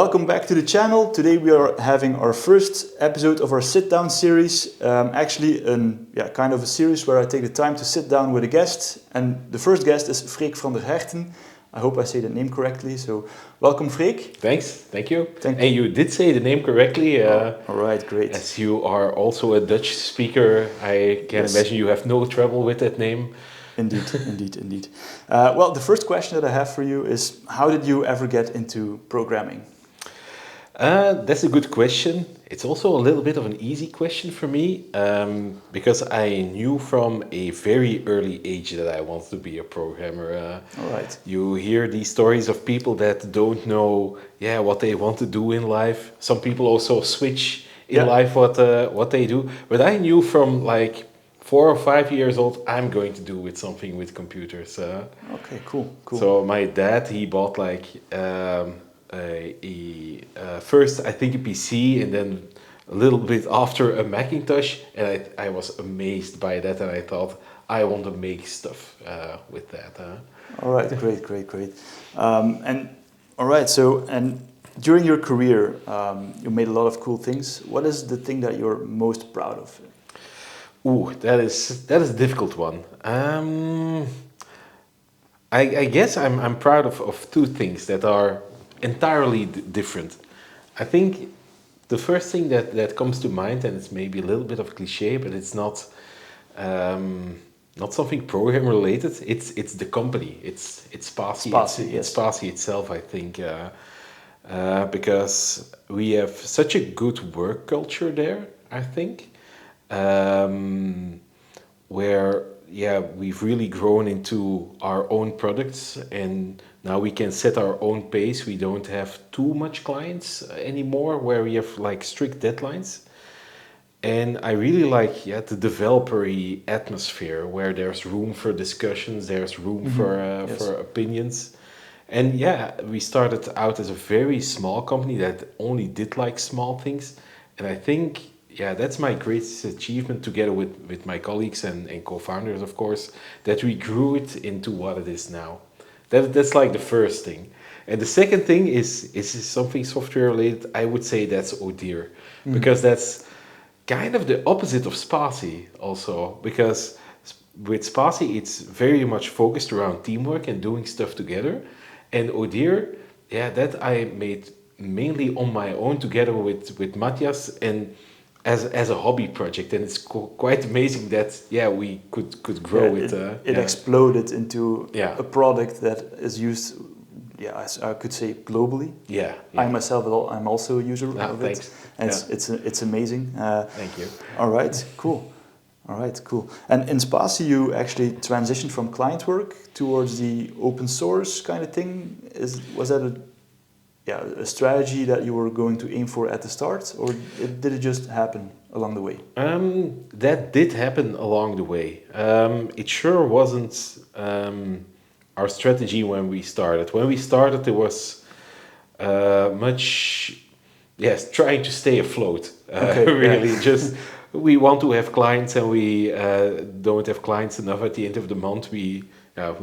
Welcome back to the channel. Today we are having our first episode of our sit-down series. Actually, kind of a series where I take the time to sit down with a guest. And the first guest is Freek Van der Herten. I hope I say the name correctly. So, welcome, Freek. Thanks, thank you. And you did say the name correctly. All right, great. As you are also a Dutch speaker, I can imagine you have no trouble with that name. Indeed. Well, the first question that I have for you is, how did you ever get into programming? That's a good question. It's also a little bit of an easy question for me, because I knew from a very early age that I wanted to be a programmer. All right. You hear these stories of people that don't know, what they want to do in life. Some people also switch in life what they do. But I knew from like 4 or 5 years old, I'm going to do something with computers. Okay, cool. So my dad, he bought like first I think a PC and then a little bit after a Macintosh, and I was amazed by that, and I thought I want to make stuff with that. All right, great. And all right, so and during your career, you made a lot of cool things. What is the thing that you're most proud of? Ooh, that is a difficult one. I guess I'm proud of two things that are entirely different. I think the first thing that comes to mind, and it's maybe a little bit of cliche, but it's not something program related. It's the company. It's Spatie. It's Spatie itself. I think because we have such a good work culture there. I think where we've really grown into our own products, and now we can set our own pace. We don't have too much clients anymore where we have like strict deadlines. And I really like the developer-y atmosphere where there's room for discussions, there's room for opinions. And we started out as a very small company that only did like small things. And I think that's my greatest achievement, together with my colleagues and co-founders, of course, that we grew it into what it is now. That's like the first thing. And the second thing is something software related. I would say that's youre, because that's kind of the opposite of Spatie also, because with Spatie it's very much focused around teamwork and doing stuff together. And youre, that I made mainly on my own together with Matthias, and as a hobby project, and it's quite amazing that we could grow it. It exploded into a product that is used, as I could say, globally. I myself, I'm also a user of it, and it's amazing. Thank you. All right, cool. And in Spatie, you actually transitioned from client work towards the open source kind of thing. Was that a strategy that you were going to aim for at the start, or did it just happen along the way? That did happen along the way. It sure wasn't our strategy when we started. When we started, it was much, trying to stay afloat. Just we want to have clients, and we don't have clients enough at the end of the month. We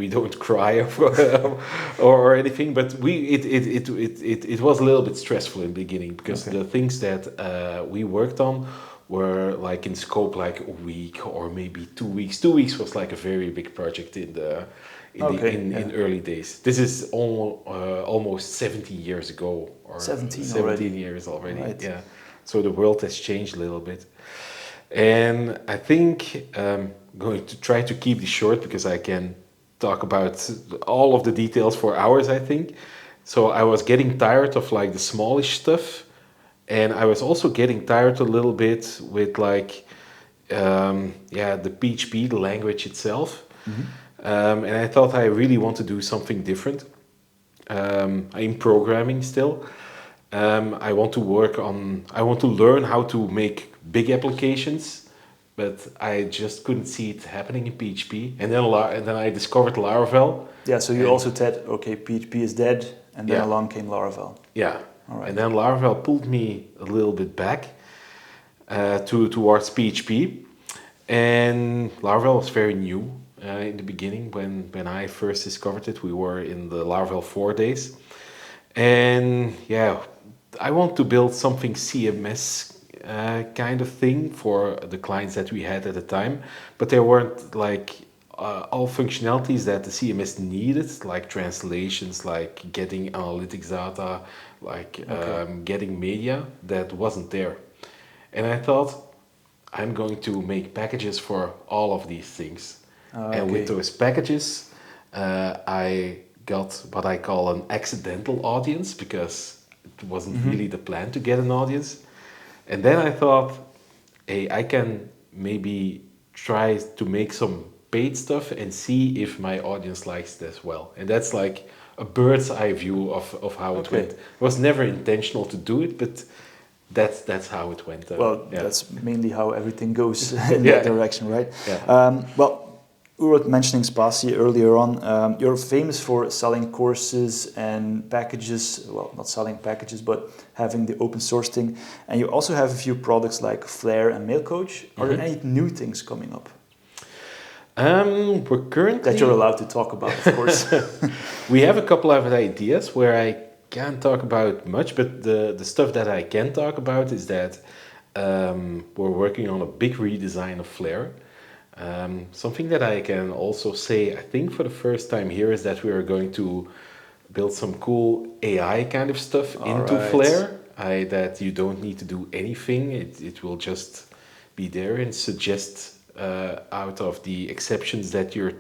don't cry or anything, but it was a little bit stressful in the beginning, because the things that we worked on were like in scope like a week or maybe 2 weeks. 2 weeks was like a very big project in early days. This is almost 17 years ago, or 17 years already. Right. So the world has changed a little bit, and I think I'm going to try to keep this short, because I can talk about all of the details for hours, I think. So I was getting tired of like the smallish stuff, and I was also getting tired a little bit with like the PHP, the language itself. And I thought I really want to do something different. I'm programming still. I want to learn how to make big applications, but I just couldn't see it happening in PHP. And then I discovered Laravel. So you also said, okay, PHP is dead, and then along came Laravel. All right. And then Laravel pulled me a little bit back towards PHP. And Laravel was very new in the beginning. When I first discovered it, we were in the Laravel 4 days. And I want to build something CMS kind of thing for the clients that we had at the time, but there weren't like all functionalities that the CMS needed, like translations, like getting analytics data, like getting media, that wasn't there. And I thought, I'm going to make packages for all of these things. And with those packages, I got what I call an accidental audience, because it wasn't really the plan to get an audience. And then I thought, hey, I can maybe try to make some paid stuff and see if my audience likes it as well. And that's like a bird's eye view of how it went. It was never intentional to do it, but that's how it went. That's mainly how everything goes in that direction, right? Yeah. We were mentioning Spatie earlier on. You're famous for selling courses and packages. Well, not selling packages, but having the open source thing. And you also have a few products like Flare and Mailcoach. Are there any new things coming up? We're currently... That you're allowed to talk about, of course. We have a couple of ideas where I can't talk about much, but the stuff that I can talk about is that we're working on a big redesign of Flare. Something that I can also say, I think for the first time here, is that we are going to build some cool AI kind of stuff into Flare, that you don't need to do anything. It will just be there and suggest out of the exceptions that you're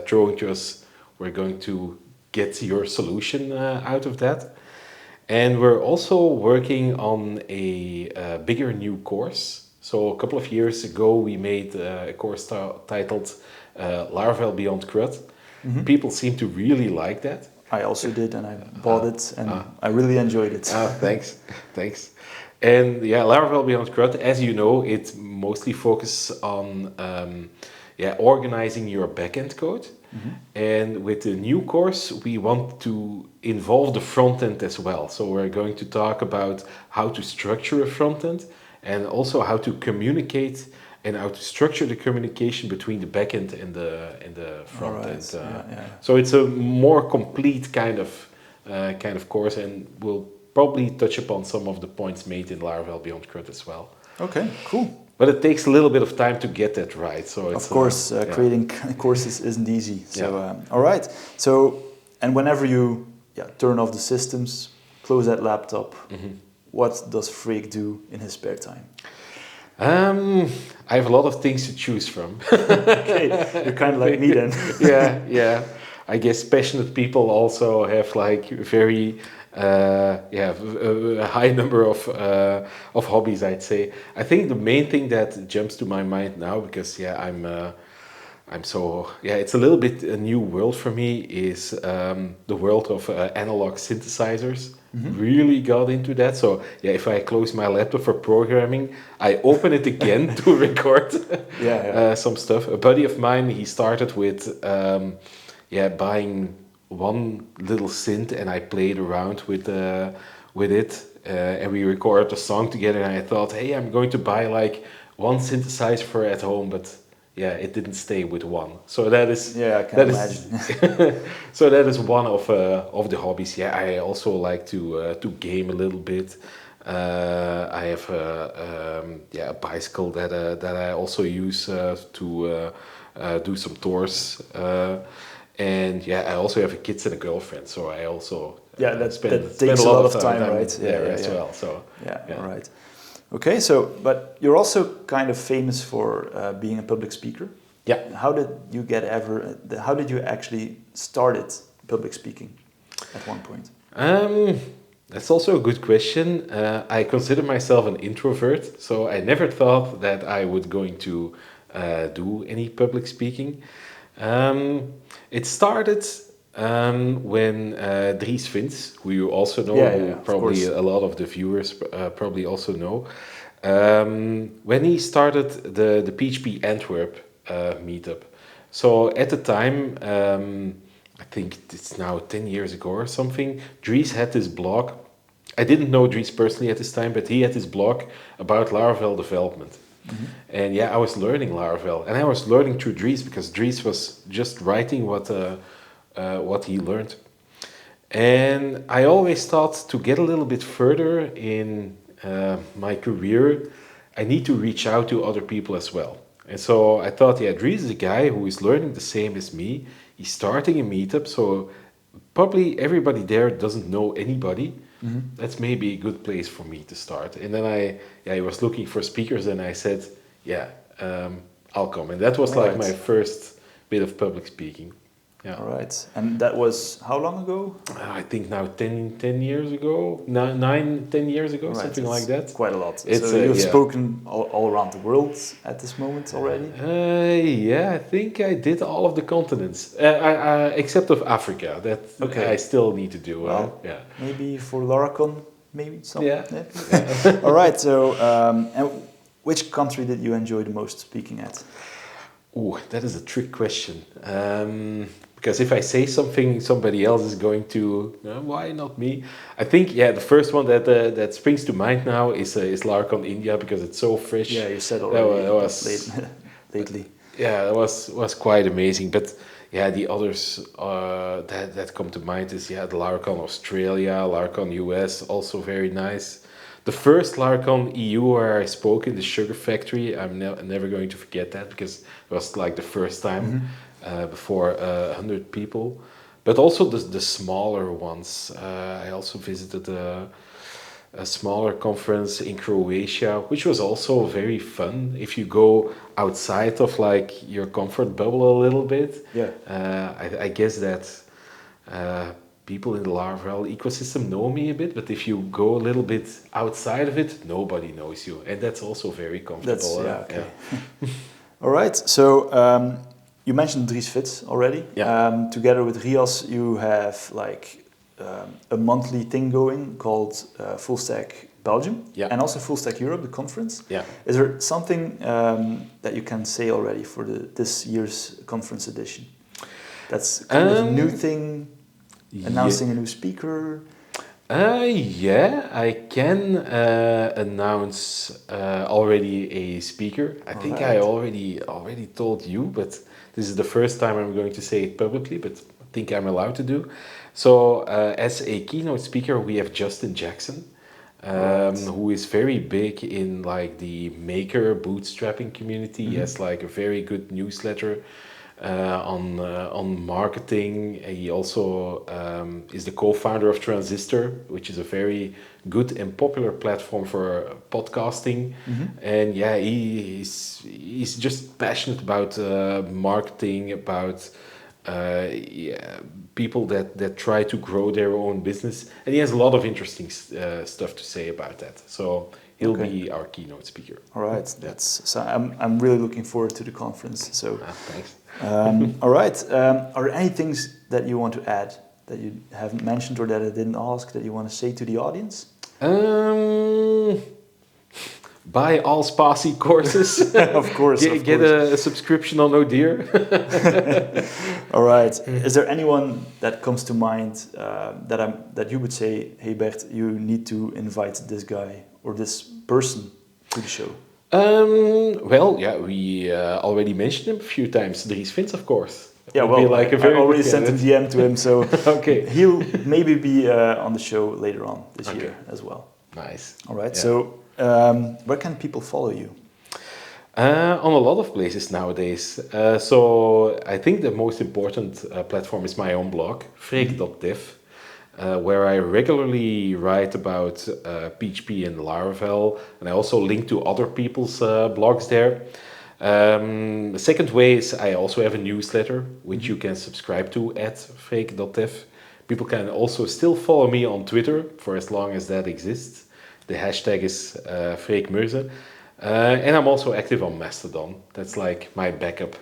throwing to us, we're going to get your solution out of that. And we're also working on a bigger new course. So a couple of years ago, we made a course titled Laravel Beyond CRUD. People seem to really like that. I also did, and I bought it, and I really enjoyed it. Thanks. And Laravel Beyond CRUD, as you know, it mostly focuses on organizing your backend code. And with the new course, we want to involve the front end as well. So we're going to talk about how to structure a front end, and also how to communicate and how to structure the communication between the backend and the front end. So it's a more complete kind of course, and we'll probably touch upon some of the points made in Laravel Beyond CRUD as well. Okay, cool. But it takes a little bit of time to get that right. So it's, of course, creating courses isn't easy. So all right. So, and whenever you turn off the systems, close that laptop. What does Freek do in his spare time? I have a lot of things to choose from. Okay, you're kind of like me then. Yeah. I guess passionate people also have like very a high number of hobbies, I'd say. I think the main thing that jumps to my mind now, because it's a little bit a new world for me, is the world of analog synthesizers. Really got into that. So if I close my laptop for programming, I open it again to record some stuff. A buddy of mine, he started with buying one little synth, and I played around with it, and we recorded a song together. And I thought, hey, I'm going to buy like one synthesizer for at home, but it didn't stay with one. So that is I can imagine. So that is one of the hobbies. I also like to game a little bit. I have a bicycle that I also use to do some tours. And I also have a kids and a girlfriend, so I also that takes a lot of time, right? As well. So all right. Okay, but you're also kind of famous for being a public speaker. Yeah. How did you actually started public speaking at one point? That's also a good question. I consider myself an introvert, so I never thought that I would going to do any public speaking. It started when Dries Vins, who you also know, who probably a lot of the viewers probably also know, when he started the PHP Antwerp meetup. So at the time, I think it's now 10 years ago or something, Dries had this blog. I didn't know Dries personally at this time, but he had this blog about Laravel development. And I was learning Laravel, and I was learning through Dries, because Dries was just writing what he learned. And I always thought to get a little bit further in my career, I need to reach out to other people as well. And so I thought, yeah, Dries is a guy who is learning the same as me. He's starting a meetup, so probably everybody there doesn't know anybody. That's maybe a good place for me to start. And then I was looking for speakers, and I said, yeah, I'll come. And that was like my first bit of public speaking. Yeah. All right. And that was how long ago? I think now 10 years ago, 10 years ago, Right, something like that. Quite a lot. It's, so you've yeah. spoken all around the world at this moment already? Yeah, I think I did all of the continents, except of Africa. That I still need to do. Well, yeah. Maybe for Laracon, maybe some. Yeah. All right. So, and which country did you enjoy the most speaking at? Ooh, that is a trick question. Because if I say something, somebody else is going to, why not me? I think, the first one that springs to mind now is Laracon India, because it's so fresh. Yeah, you said already. That was lately. Yeah, that was quite amazing. But yeah, the others that come to mind is the Laracon Australia, Laracon US, also very nice. The first Laracon EU where I spoke in the sugar factory, I'm never going to forget that, because it was like the first time before 100 people. But also the smaller ones. I also visited a smaller conference in Croatia, which was also very fun. If you go outside of like your comfort bubble a little bit, I guess that people in the Laravel ecosystem know me a bit, but if you go a little bit outside of it, nobody knows you, and that's also very comfortable. Okay. All right. So you mentioned Dries Fits already. Yeah. Together with Rias, you have like a monthly thing going called Full Stack Belgium, and also Full Stack Europe, the conference. Yeah. Is there something that you can say already for this year's conference edition? That's kind of a new thing. Announcing a new speaker? Yeah, I can announce already a speaker. I think I already told you, but this is the first time I'm going to say it publicly, but I think I'm allowed to do. So as a keynote speaker, we have Justin Jackson, who is very big in like the maker bootstrapping community. He has like a very good newsletter on marketing. He also is the co-founder of Transistor, which is a very good and popular platform for podcasting. And yeah, he's just passionate about marketing, about people that try to grow their own business, and he has a lot of interesting stuff to say about that. So he'll be our keynote speaker. All right, so I'm really looking forward to the conference. So thanks. All right. Are there any things that you want to add that you haven't mentioned or that I didn't ask that you want to say to the audience? Buy all Spatie courses. Of course. Get a subscription on Odeer. All right. Is there anyone that comes to mind that you would say, hey Bert, you need to invite this guy or this person to the show? Well, yeah, we already mentioned him a few times. Dries Vins, of course. Yeah, well, I already sent a DM to him, so okay. He'll maybe be on the show later on this year as well. Nice. All right. Yeah. So, where can people follow you? On a lot of places nowadays. So I think the most important platform is my own blog, freek.dev. Where I regularly write about PHP and Laravel, and I also link to other people's blogs there. The second way is I also have a newsletter, which you can subscribe to at freek.dev. People can also still follow me on Twitter for as long as that exists. The hashtag is freekmeuze. And I'm also active on Mastodon. That's like my backup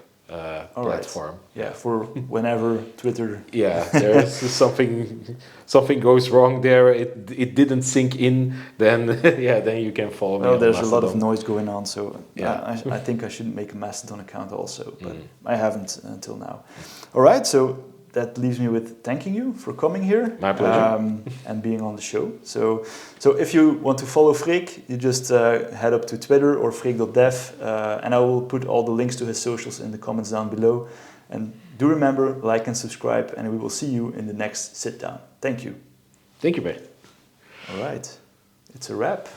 platform. Yeah, for whenever Twitter. Yeah, there's something goes wrong there. It didn't sink in. Then then you can follow me. Well, there's Mastodon. a lot of noise going on, so I think I should make a Mastodon account also, but I haven't until now. All right, so that leaves me with thanking you for coming here. My pleasure. And being on the show. So if you want to follow Freek, you just head up to Twitter or freek.dev, and I will put all the links to his socials in the comments down below. And Do remember, like and subscribe, and we will see you in the next sit down. Thank you. Thank you, Ben. All right, it's a wrap.